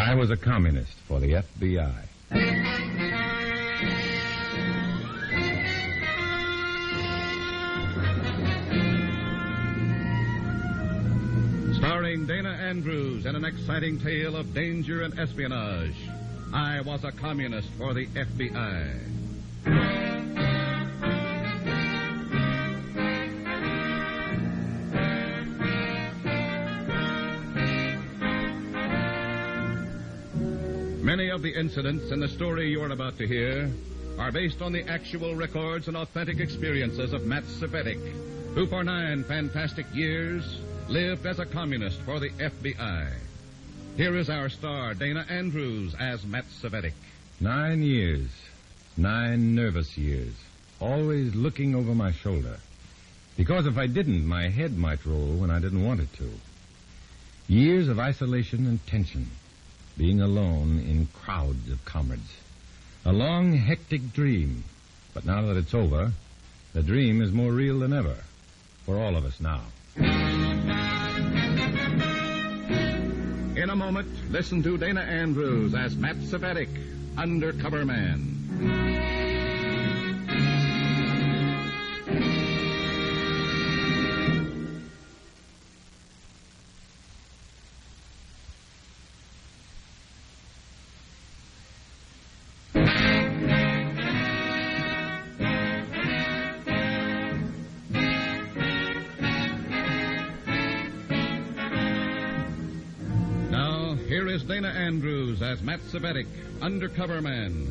I was a communist for the FBI. Starring Dana Andrews in an exciting tale of danger and espionage. I was a communist for the FBI. Many of the incidents in the story you are about to hear are based on the actual records and authentic experiences of Matt Cvetic, who for 9 fantastic years lived as a communist for the FBI. Here is our star, Dana Andrews, as Matt Cvetic. 9 years. 9 nervous years. Always looking over my shoulder. Because if I didn't, my head might roll when I didn't want it to. Years of isolation and tension. Being alone in crowds of comrades. A long, hectic dream. But now that it's over, the dream is more real than ever. For all of us now. In a moment, listen to Dana Andrews as Matt Cvetic, Undercover Man. Here is Dana Andrews as Matt Cvetic, Undercover Man.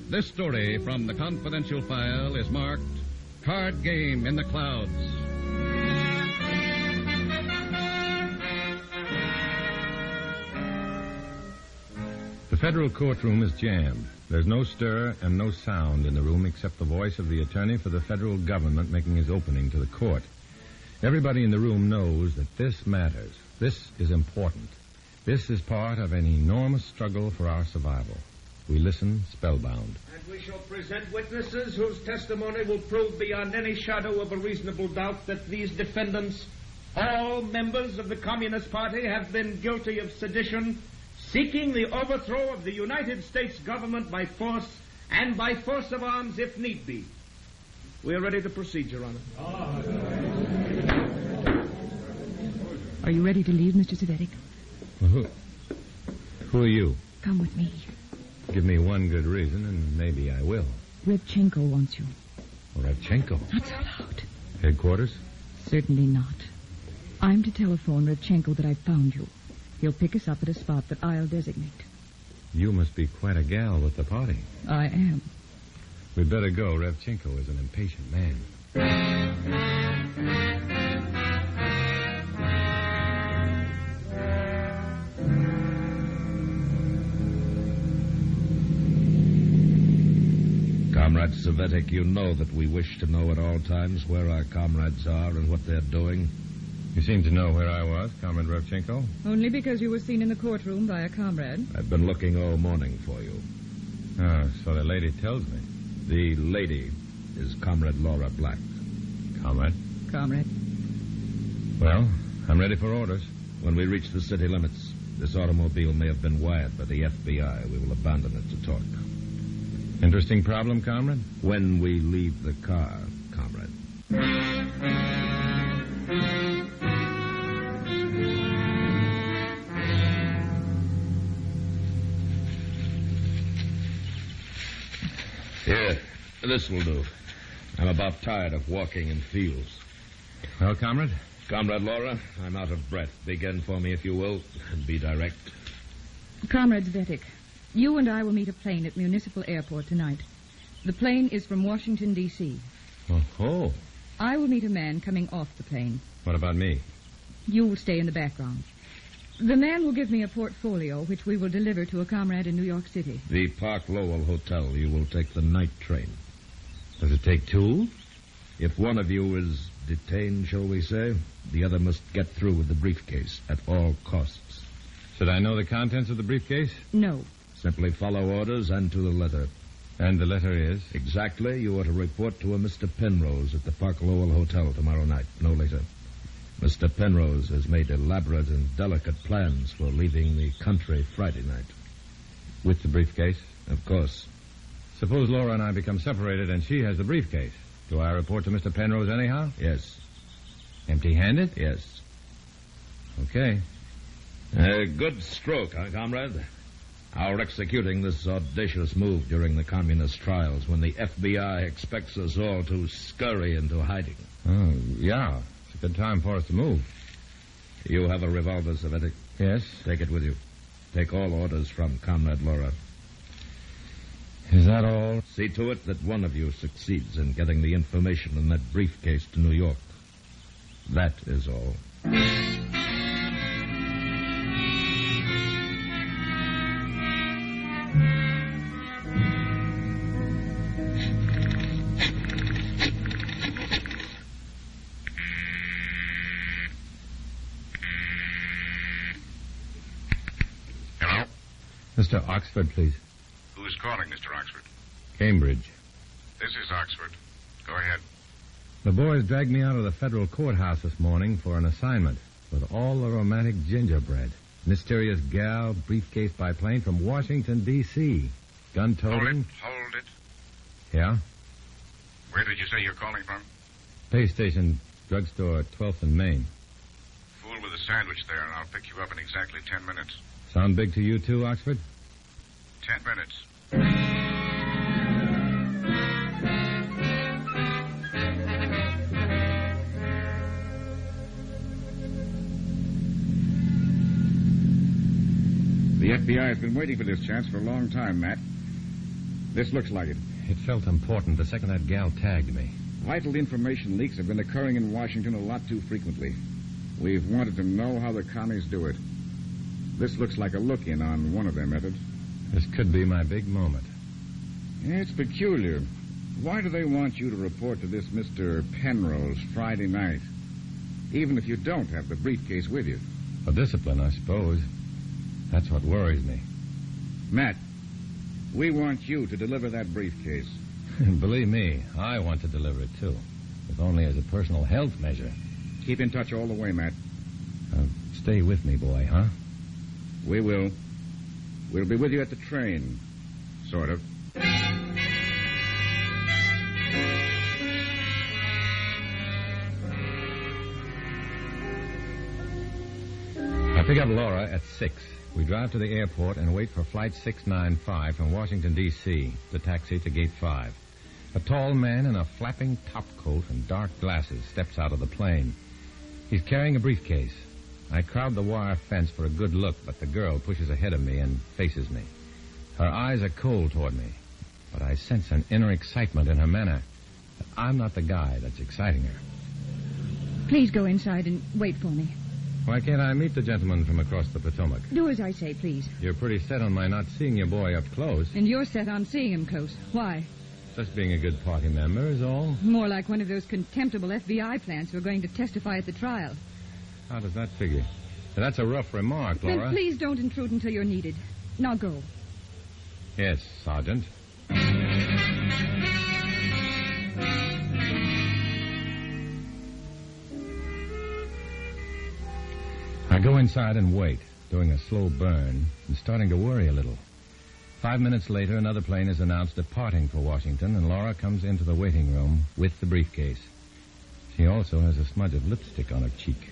This story from the confidential file is marked Card Game in the Clouds. The federal courtroom is jammed. There's no stir and no sound in the room except the voice of the attorney for the federal government making his opening to the court. Everybody in the room knows that this matters. This is important. This is part of an enormous struggle for our survival. We listen spellbound. And we shall present witnesses whose testimony will prove beyond any shadow of a reasonable doubt that these defendants, all members of the Communist Party, have been guilty of sedition, seeking the overthrow of the United States government by force, and by force of arms if need be. We are ready to proceed, Your Honor. Are you ready to leave, Mr. Cvetic? Well, who are you? Come with me. Give me one good reason, and maybe I will. Redchenko wants you. Redchenko? Not so loud. Headquarters? Certainly not. I'm to telephone Redchenko that I found you. He'll pick us up at a spot that I'll designate. You must be quite a gal with the party. I am. We'd better go. Redchenko is an impatient man. Comrade Cvetic, you know that we wish to know at all times where our comrades are and what they're doing. You seem to know where I was, Comrade Redchenko. Only because you were seen in the courtroom by a comrade. I've been looking all morning for you. Oh, so the lady tells me. The lady is Comrade Laura Black. Comrade? Comrade. Well, I'm ready for orders. When we reach the city limits, this automobile may have been wired by the FBI. We will abandon it to talk. Interesting problem, Comrade? When we leave the car, Comrade. Here, this will do. I'm about tired of walking in fields. Well, Comrade? Comrade Laura, I'm out of breath. Begin for me, if you will, and be direct. Comrade Cvetic, you and I will meet a plane at Municipal Airport tonight. The plane is from Washington, D.C. Oh. I will meet a man coming off the plane. What about me? You will stay in the background. The man will give me a portfolio, which we will deliver to a comrade in New York City. The Park Lowell Hotel. You will take the night train. Does it take two? If one of you is detained, shall we say, the other must get through with the briefcase at all costs. Should I know the contents of the briefcase? No. Simply follow orders and to the letter. And the letter is? Exactly. You are to report to a Mr. Penrose at the Park Lowell Hotel tomorrow night, no later. Mr. Penrose has made elaborate and delicate plans for leaving the country Friday night. With the briefcase? Of course. Suppose Laura and I become separated and she has the briefcase. Do I report to Mr. Penrose anyhow? Yes. Empty-handed? Yes. Okay. A good stroke, huh, comrade? Our executing this audacious move during the communist trials when the FBI expects us all to scurry into hiding. Oh, yeah. It's a good time for us to move. You have a revolver, Savetic? Yes. Take it with you. Take all orders from Comrade Laura. Is that all? See to it that one of you succeeds in getting the information in that briefcase to New York. That is all. Hello? Mr. Oxford, please. Who's calling, Mr. Oxford? Cambridge. This is Oxford. Go ahead. The boys dragged me out of the federal courthouse this morning for an assignment with all the romantic gingerbread. Mysterious gal, briefcase by plane from Washington, D.C. Gun toting. Hold it. Yeah? Where did you say you're calling from? Pay station, drugstore, 12th and Main. Fool with a sandwich there, and I'll pick you up in exactly 10 minutes. Sound big to you too, Oxford? 10 minutes. The FBI has been waiting for this chance for a long time, Matt. This looks like it. It felt important the second that gal tagged me. Vital information leaks have been occurring in Washington a lot too frequently. We've wanted to know how the commies do it. This looks like a look-in on one of their methods. This could be my big moment. It's peculiar. Why do they want you to report to this Mr. Penrose Friday night, even if you don't have the briefcase with you? For discipline, I suppose. That's what worries me. Matt, we want you to deliver that briefcase. Believe me, I want to deliver it, too. If only as a personal health measure. Keep in touch all the way, Matt. Stay with me, boy, huh? We will. We'll be with you at the train. Sort of. I pick up Laura at 6. We drive to the airport and wait for Flight 695 from Washington, D.C., the taxi to Gate 5. A tall man in a flapping topcoat and dark glasses steps out of the plane. He's carrying a briefcase. I crowd the wire fence for a good look, but the girl pushes ahead of me and faces me. Her eyes are cold toward me, but I sense an inner excitement in her manner. I'm not the guy that's exciting her. Please go inside and wait for me. Why can't I meet the gentleman from across the Potomac? Do as I say, please. You're pretty set on my not seeing your boy up close. And you're set on seeing him close. Why? Just being a good party member is all. More like one of those contemptible FBI plants who are going to testify at the trial. How does that figure? That's a rough remark, Laura. Then please don't intrude until you're needed. Now go. Yes, Sergeant. I go inside and wait, doing a slow burn and starting to worry a little. 5 minutes later, another plane is announced departing for Washington, and Laura comes into the waiting room with the briefcase. She also has a smudge of lipstick on her cheek.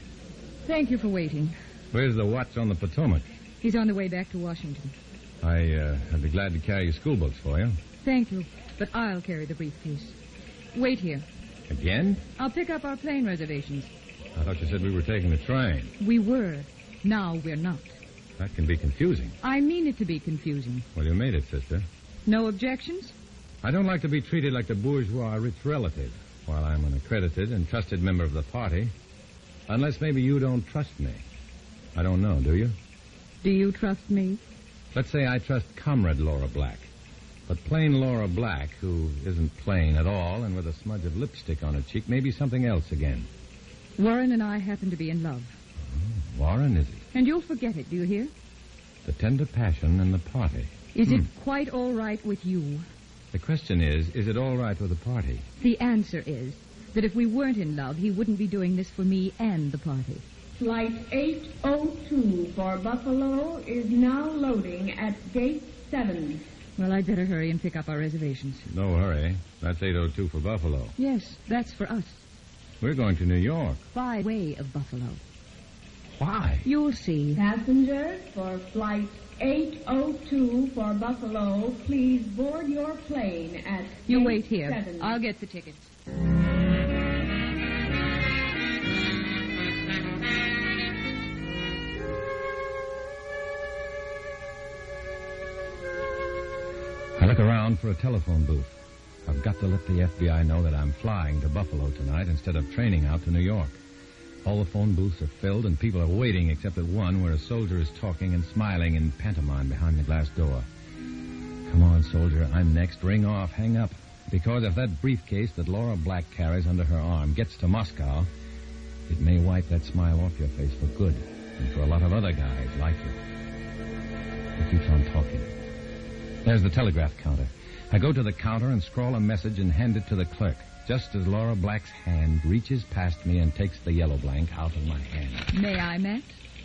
Thank you for waiting. Where's the watch on the Potomac? He's on the way back to Washington. I'd be glad to carry your school books for you. Thank you, but I'll carry the briefcase. Wait here. Again? I'll pick up our plane reservations. I thought you said we were taking the train. We were. Now we're not. That can be confusing. I mean it to be confusing. Well, you made it, sister. No objections? I don't like to be treated like the bourgeois rich relative while I'm an accredited and trusted member of the party. Unless maybe you don't trust me. I don't know, do you? Do you trust me? Let's say I trust Comrade Laura Black. But plain Laura Black, who isn't plain at all and with a smudge of lipstick on her cheek, may be something else again. Warren and I happen to be in love. Oh, Warren, is he? And you'll forget it, do you hear? The tender passion and the party. Is it quite all right with you? The question is it all right with the party? The answer is, that if we weren't in love, he wouldn't be doing this for me and the party. Flight 802 for Buffalo is now loading at Gate 7. Well, I'd better hurry and pick up our reservations. No hurry. That's 802 for Buffalo. Yes, that's for us. We're going to New York. By way of Buffalo. Why? You'll see. Passengers for Flight 802 for Buffalo, please board your plane at You Gate wait here. 7. I'll get the tickets. I look around for a telephone booth. I've got to let the FBI know that I'm flying to Buffalo tonight instead of training out to New York. All the phone booths are filled and people are waiting except at one where a soldier is talking and smiling in pantomime behind the glass door. Come on, soldier. I'm next. Ring off. Hang up. Because if that briefcase that Laura Black carries under her arm gets to Moscow, it may wipe that smile off your face for good and for a lot of other guys like you. He keeps on talking. There's the telegraph counter. I go to the counter and scrawl a message and hand it to the clerk, just as Laura Black's hand reaches past me and takes the yellow blank out of my hand. May I, Matt?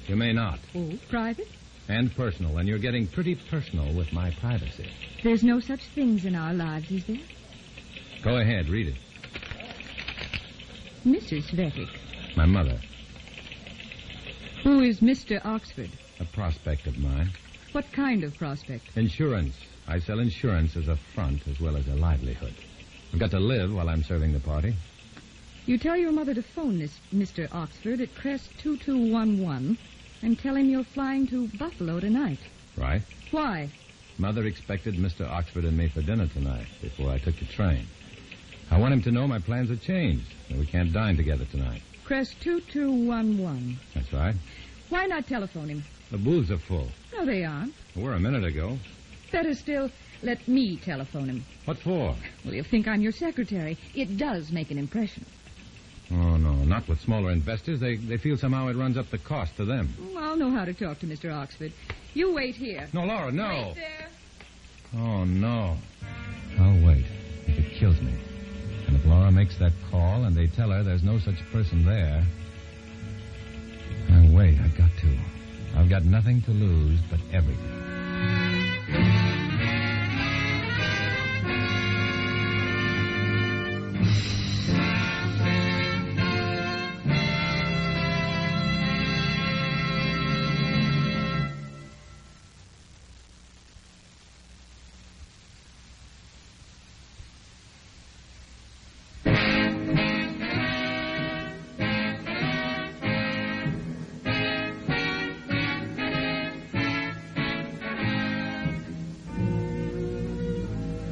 You may not. Oh, private? And personal, and you're getting pretty personal with my privacy. There's no such things in our lives, is there? Go ahead, read it. Mrs. Vettick. My mother, Who is Mr. Oxford? a prospect of mine. What kind of prospect? Insurance. I sell insurance as a front as well as a livelihood. I've got to live while I'm serving the party. You tell your mother to phone this Mr. Oxford at Crest 2211 and tell him you're flying to Buffalo tonight. Right? Why? Mother expected Mr. Oxford and me for dinner tonight before I took the train. I want him to know my plans have changed, and we can't dine together tonight. Crest 2211. That's right. Why not telephone him? The booths are full. No, they aren't. They were a minute ago. Better still, let me telephone him. What for? Well, you'll think I'm your secretary. It does make an impression. Oh, no, not with smaller investors. They feel somehow it runs up the cost to them. I'll know how to talk to Mr. Oxford. You wait here. No, Laura, no. Wait there. Oh, no. I'll wait if it kills me. And if Laura makes that call and they tell her there's no such person there, I'll wait. I've got to. I've got nothing to lose but everything.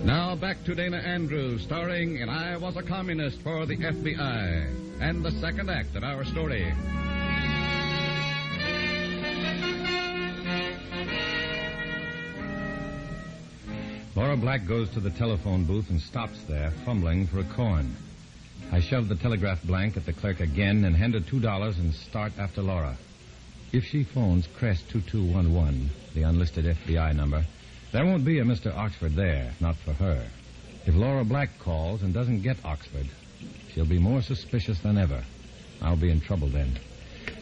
Now back to Dana Andrews, starring in I Was a Communist for the FBI, and the second act of our story. Laura Black goes to the telephone booth and stops there, fumbling for a coin. I shove the telegraph blank at the clerk again and hand her $2 and start after Laura. If she phones Crest 2211, the unlisted FBI number, there won't be a Mr. Oxford there, not for her. If Laura Black calls and doesn't get Oxford, she'll be more suspicious than ever. I'll be in trouble then.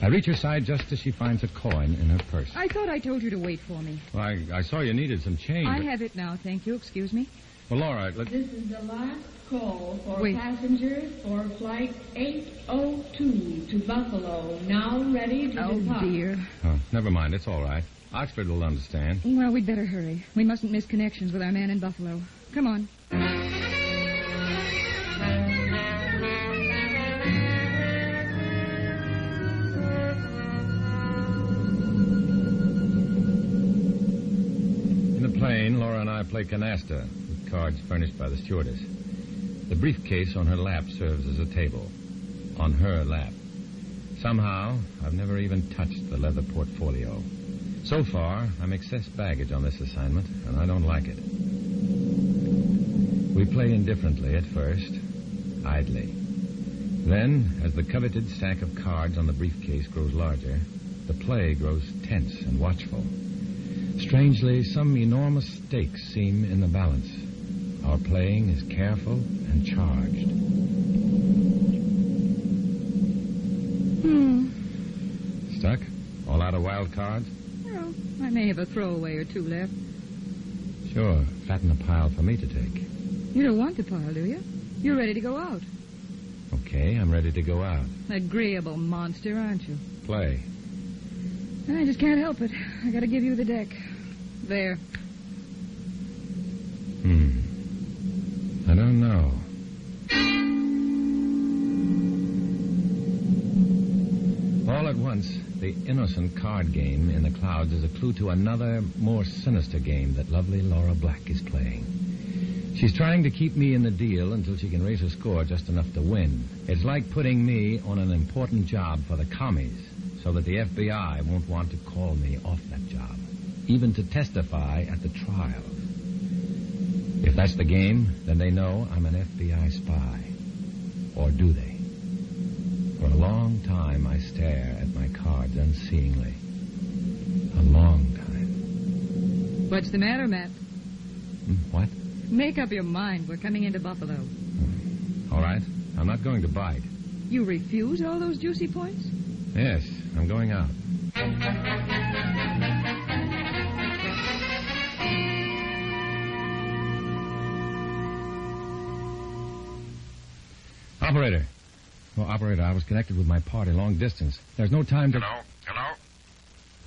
I reach her side just as she finds a coin in her purse. I thought I told you to wait for me. Well, I saw you needed some change. I have it now, thank you. Excuse me. Well, Laura, This is the last call for Wait. passengers for Flight 802 to Buffalo, now ready to Oh, depart. dear. Oh, never mind. It's all right. Oxford will understand. Well, we'd better hurry. We mustn't miss connections with our man in Buffalo. Come on. In the plane, Laura and I play canasta with cards furnished by the stewardess. The briefcase on her lap serves as a table. On her lap. Somehow, I've never even touched the leather portfolio. So far, I'm excess baggage on this assignment, and I don't like it. We play indifferently at first, idly. Then, as the coveted stack of cards on the briefcase grows larger, the play grows tense and watchful. Strangely, some enormous stakes seem in the balance. Our playing is careful and charged. Stuck? All out of wild cards? Well, I may have a throwaway or two left. Sure. Fatten a pile for me to take. You don't want the pile, do you? You're ready to go out. Okay, I'm ready to go out. Agreeable monster, aren't you? Play. I just can't help it. I gotta give you the deck. There. I don't know. All at once, the innocent card game in the clouds is a clue to another, more sinister game that lovely Laura Black is playing. She's trying to keep me in the deal until she can raise her score just enough to win. It's like putting me on an important job for the commies so that the FBI won't want to call me off that job, even to testify at the trial. If that's the game, then they know I'm an FBI spy. Or do they? For a long time, I stare at my cards unseeingly. A long time. What's the matter, Matt? What? Make up your mind. We're coming into Buffalo. All right. I'm not going to bite. You refuse all those juicy points? Yes, I'm going out. Operator. Well, Operator, I was connected with my party long distance. There's no time to... Hello?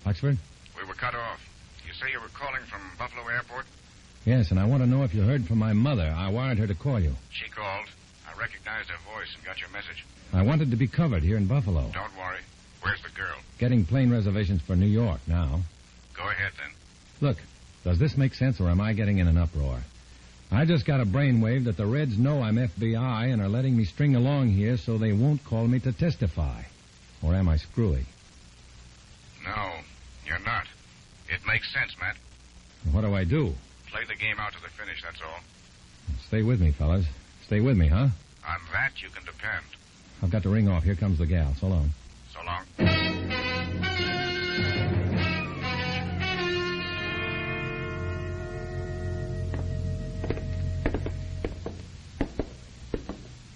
Oxford? We were cut off. You say you were calling from Buffalo Airport? Yes, and I want to know if you heard from my mother. I wired her to call you. She called. I recognized her voice and got your message. I wanted to be covered here in Buffalo. Don't worry. Where's the girl? Getting plane reservations for New York now. Go ahead, then. Look, does this make sense, or am I getting in an uproar? I just got a brainwave that the Reds know I'm FBI and are letting me string along here so they won't call me to testify. Or am I screwy? No, you're not. It makes sense, Matt. What do I do? Play the game out to the finish, that's all. Stay with me, fellas. Stay with me, huh? On that, you can depend. I've got to ring off. Here comes the gal. So long. So long.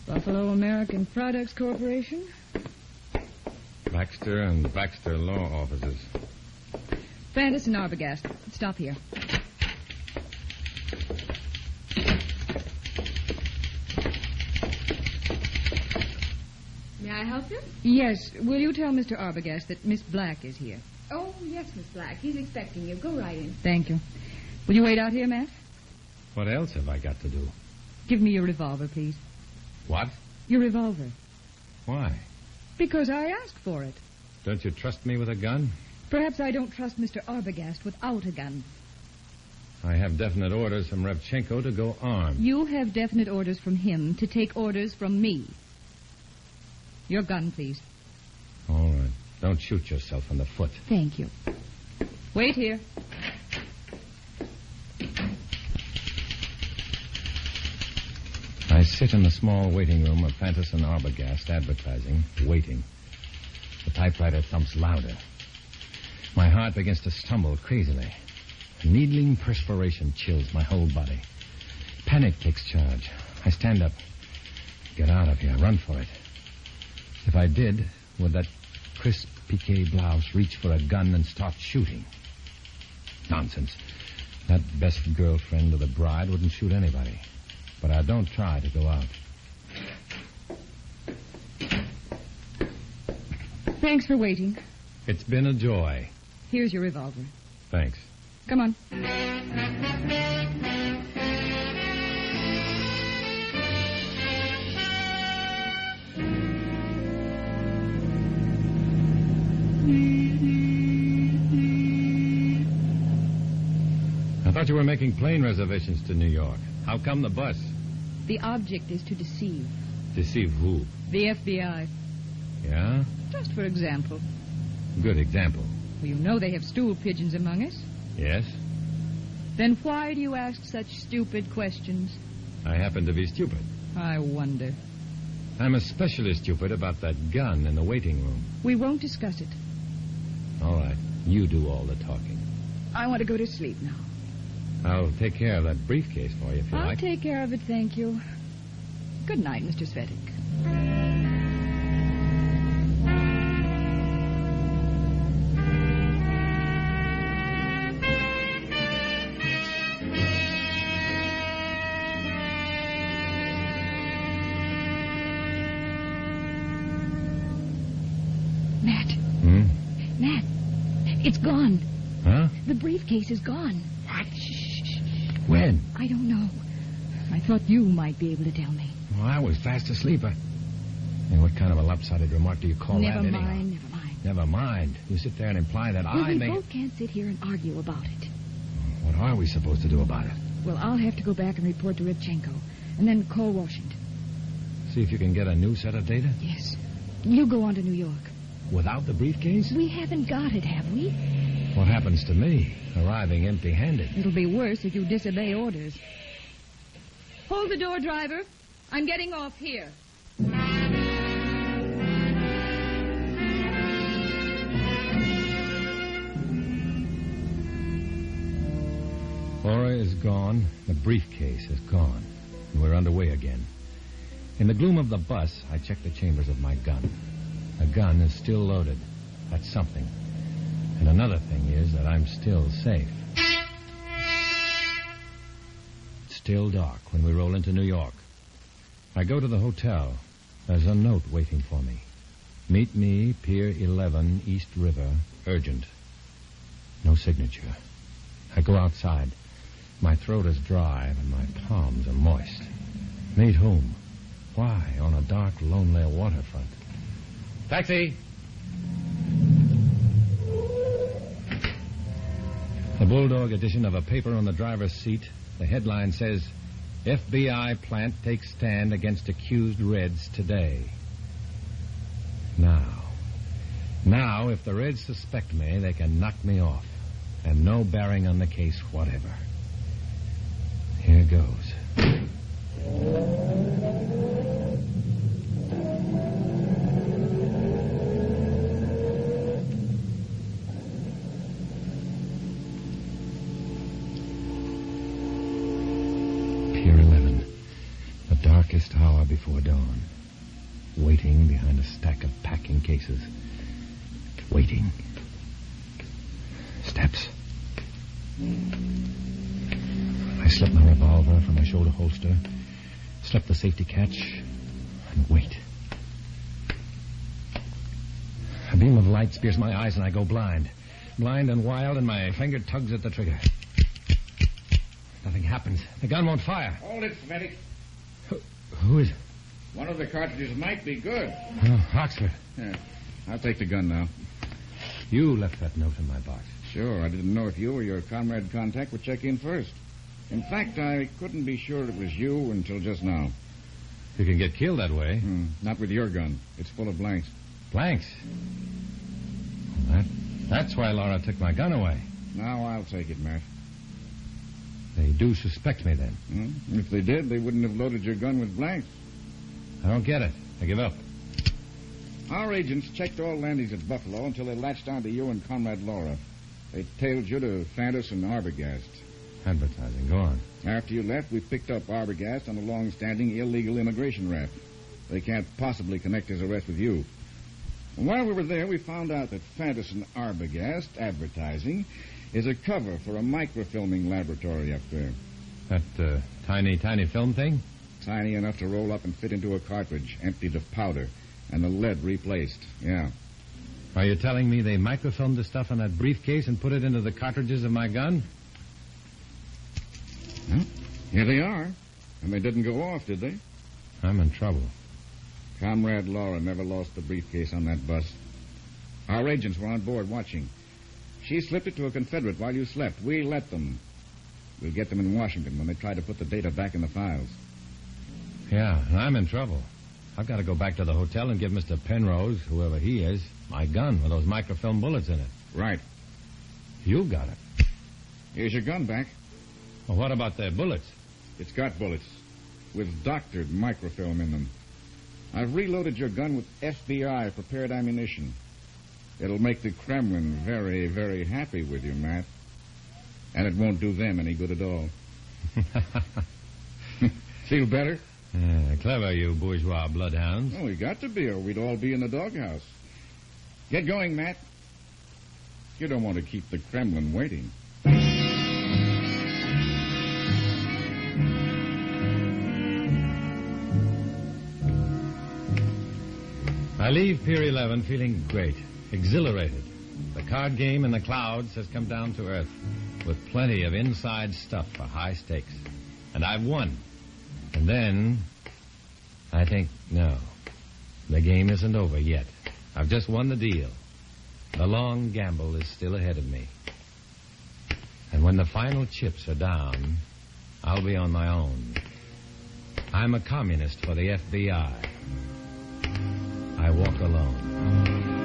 Buffalo American Products Corporation? Baxter and Baxter Law Offices. Fantis and Arbogast. Stop here. May I help you? Yes. Will you tell Mr. Arbogast that Miss Black is here? Oh, yes, Miss Black. He's expecting you. Go right in. Thank you. Will you wait out here, Matt? What else have I got to do? Give me your revolver, please. What? Your revolver. Why? Because I asked for it. Don't you trust me with a gun? Perhaps I don't trust Mr. Arbogast without a gun. I have definite orders from Revchenko to go armed. You have definite orders from him to take orders from me. Your gun, please. All right. Don't shoot yourself in the foot. Thank you. Wait here. I sit in the small waiting room of Fantis and Arbogast Advertising, waiting. The typewriter thumps louder. My heart begins to stumble crazily. Needling perspiration chills my whole body. Panic takes charge. I stand up. Get out of here. Run for it. If I did, would that crisp piqué blouse reach for a gun and start shooting? Nonsense. That best girlfriend of the bride wouldn't shoot anybody. But I don't try to go out. Thanks for waiting. It's been a joy. Here's your revolver. Thanks. Come on. I thought you were making plane reservations to New York. How come the bus? The object is to deceive. Deceive who? The FBI. Yeah? Just for example. Good example. Well, you know they have stool pigeons among us. Yes? Then why do you ask such stupid questions? I happen to be stupid. I wonder. I'm especially stupid about that gun in the waiting room. We won't discuss it. All right. You do all the talking. I want to go to sleep now. I'll take care of that briefcase for you if you I'll like. take care of it, thank you. Good night, Mr. Svetic. It's gone. Huh? The briefcase is gone. What? When? I don't know. I thought you might be able to tell me. Well, I was fast asleep. And what kind of a lopsided remark do you call that anyhow? Never mind. Never mind. You sit there and imply that Well, I we may... both can't sit here and argue about it. What are we supposed to do about it? Well, I'll have to go back and report to Rybchenko, and then call Washington. See if you can get a new set of data? Yes. You go on to New York. Without the briefcase? We haven't got it, have we? What happens to me, arriving empty-handed? It'll be worse if you disobey orders. Hold the door, driver. I'm getting off here. Laura is gone. The briefcase is gone. And we're underway again. In the gloom of the bus, I check the chambers of my gun. The gun is still loaded. That's something. And another thing is that I'm still safe. It's still dark when we roll into New York. I go to the hotel. There's a note waiting for me. Meet me, Pier 11, East River, urgent. No signature. I go outside. My throat is dry and my palms are moist. Meet whom? Why, on a dark, lonely waterfront? Taxi! The bulldog edition of a paper on the driver's seat. The headline says, FBI plant takes stand against accused Reds today. Now, if the Reds suspect me, they can knock me off. And no bearing on the case whatever. Here goes. Pier 11. The darkest hour before dawn. Waiting behind a stack of packing cases. Waiting. Steps. I slip my revolver from my shoulder holster, slip the safety catch, and wait. A beam of light spears my eyes and I go blind. Blind and wild, and my finger tugs at the trigger. Nothing happens. The gun won't fire. Hold it, Svetty. Who is it? One of the cartridges might be good. Oh, Oxford. Yeah. I'll take the gun now. You left that note in my box. Sure, I didn't know if you or your comrade contact would check in first. In fact, I couldn't be sure it was you until just now. You can get killed that way. Not with your gun. It's full of blanks. Blanks? That's why Laura took my gun away. Now I'll take it, Matt. They do suspect me, then. If they did, they wouldn't have loaded your gun with blanks. I don't get it. I give up. Our agents checked all landings at Buffalo until they latched onto you and Comrade Laura. They tailed you to Fantis and Arbogast. Advertising. Go on. After you left, we picked up Arbogast on a long-standing illegal immigration rap. They can't possibly connect his arrest with you. And while we were there, we found out that Fantis and Arbogast advertising is a cover for a microfilming laboratory up there. That tiny film thing? Tiny enough to roll up and fit into a cartridge, emptied of powder, and the lead replaced. Yeah. Are you telling me they microfilmed the stuff in that briefcase and put it into the cartridges of my gun? Well, here they are. And they didn't go off, did they? I'm in trouble. Comrade Laura never lost the briefcase on that bus. Our agents were on board watching. She slipped it to a Confederate while you slept. We let them. We'll get them in Washington when they try to put the data back in the files. Yeah, and I'm in trouble. I've got to go back to the hotel and give Mr. Penrose, whoever he is, my gun with those microfilm bullets in it. Right. You got it. Here's your gun back. Well, what about the bullets? It's got bullets with doctored microfilm in them. I've reloaded your gun with FBI prepared ammunition. It'll make the Kremlin very, very happy with you, Matt. And it won't do them any good at all. Feel better? Clever, you bourgeois bloodhounds. Oh, we got to be, or we'd all be in the doghouse. Get going, Matt. You don't want to keep the Kremlin waiting. I leave Pier 11 feeling great, exhilarated. The The card game in the clouds has come down to earth with plenty of inside stuff for high stakes. And I've won. And then, I think, no, the game isn't over yet. I've just won the deal. The long gamble is still ahead of me. And when the final chips are down, I'll be on my own. I'm a communist for the FBI. I walk alone.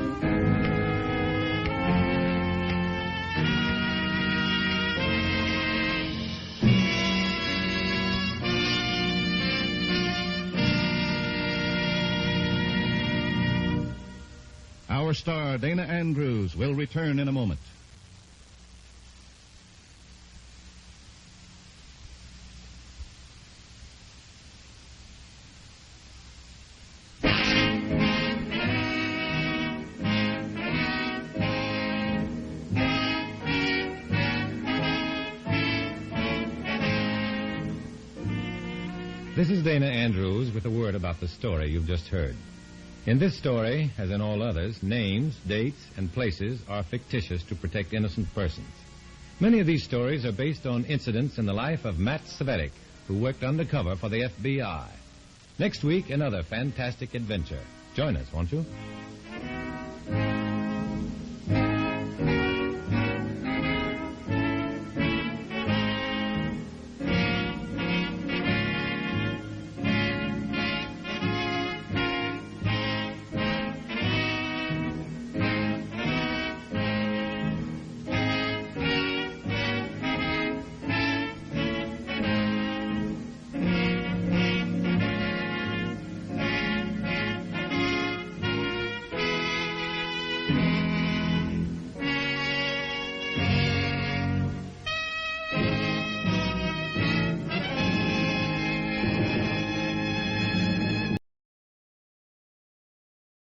Our star, Dana Andrews, will return in a moment. This is Dana Andrews with a word about the story you've just heard. In this story, as in all others, names, dates, and places are fictitious to protect innocent persons. Many of these stories are based on incidents in the life of Matt Cvetic, who worked undercover for the FBI. Next week, another fantastic adventure. Join us, won't you?